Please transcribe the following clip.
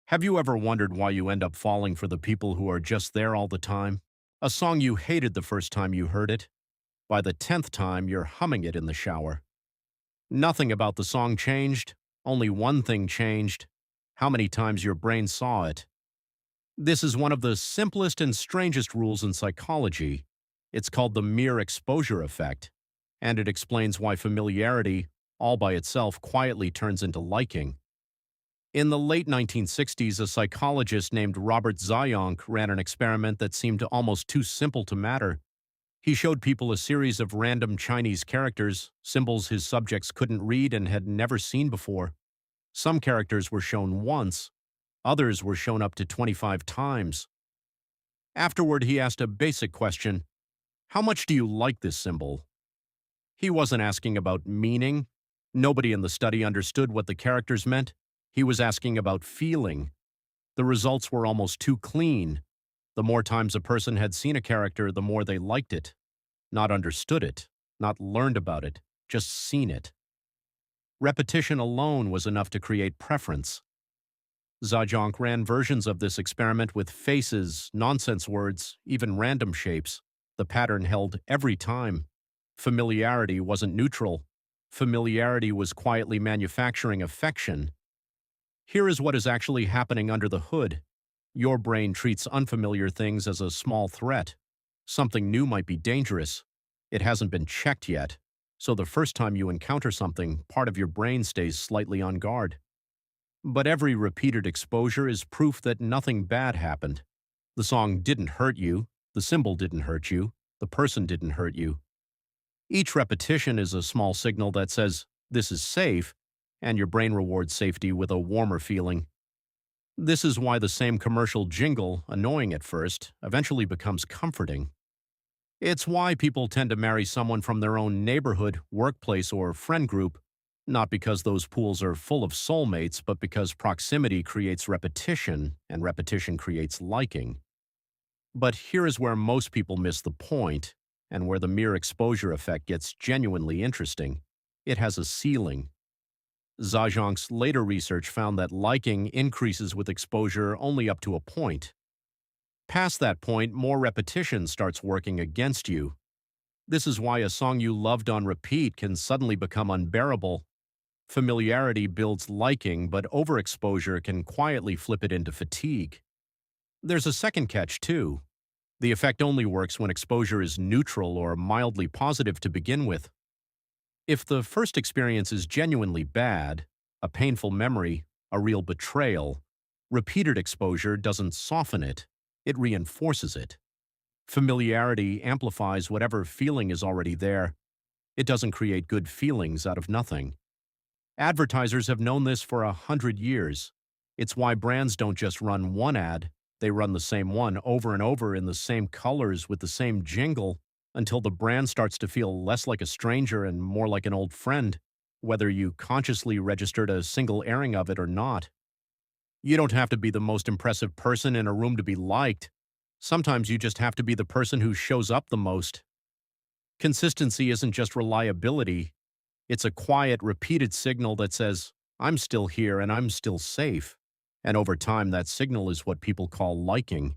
Have you ever wondered why you end up falling for the people who are just there all the time? A song you hated the first time you heard it. By the 10th time, you're humming it in the shower. Nothing about the song changed. Only one thing changed: how many times your brain saw it. This is one of the simplest and strangest rules in psychology. It's called the mere exposure effect, and it explains why familiarity, all by itself, quietly turns into liking. In the late 1960s, a psychologist named Robert Zajonc ran an experiment that seemed almost too simple to matter. He showed people a series of random Chinese characters, symbols his subjects couldn't read and had never seen before. Some characters were shown once, others were shown up to 25 times. Afterward, he asked a basic question: how much do you like this symbol? He wasn't asking about meaning. Nobody in the study understood what the characters meant. He was asking about feeling. The results were almost too clean. The more times a person had seen a character, the more they liked it. Not understood it, not learned about it, just seen it. Repetition alone was enough to create preference. Zajonc ran versions of this experiment with faces, nonsense words, even random shapes. The pattern held every time. Familiarity wasn't neutral. Familiarity was quietly manufacturing affection. Here is what is actually happening under the hood. Your brain treats unfamiliar things as a small threat. Something new might be dangerous. It hasn't been checked yet. So the first time you encounter something, part of your brain stays slightly on guard. But every repeated exposure is proof that nothing bad happened. The song didn't hurt you. The symbol didn't hurt you. The person didn't hurt you. Each repetition is a small signal that says, "This is safe," and your brain rewards safety with a warmer feeling. This is why the same commercial jingle, annoying at first, eventually becomes comforting. It's why people tend to marry someone from their own neighborhood, workplace, or friend group, not because those pools are full of soulmates, but because proximity creates repetition, and repetition creates liking. But here is where most people miss the point, and where the mere exposure effect gets genuinely interesting. It has a ceiling. Zajonc's later research found that liking increases with exposure only up to a point. Past that point, more repetition starts working against you. This is why a song you loved on repeat can suddenly become unbearable. Familiarity builds liking, but overexposure can quietly flip it into fatigue. There's a second catch, too. The effect only works when exposure is neutral or mildly positive to begin with. If the first experience is genuinely bad, a painful memory, a real betrayal, repeated exposure doesn't soften it, it reinforces it. Familiarity amplifies whatever feeling is already there. It doesn't create good feelings out of nothing. Advertisers have known this for 100 years. It's why brands don't just run one ad, they run the same one over and over in the same colors with the same jingle, until the brand starts to feel less like a stranger and more like an old friend, whether you consciously registered a single airing of it or not. You don't have to be the most impressive person in a room to be liked. Sometimes you just have to be the person who shows up the most. Consistency isn't just reliability. It's a quiet, repeated signal that says, "I'm still here and I'm still safe." And over time, that signal is what people call liking.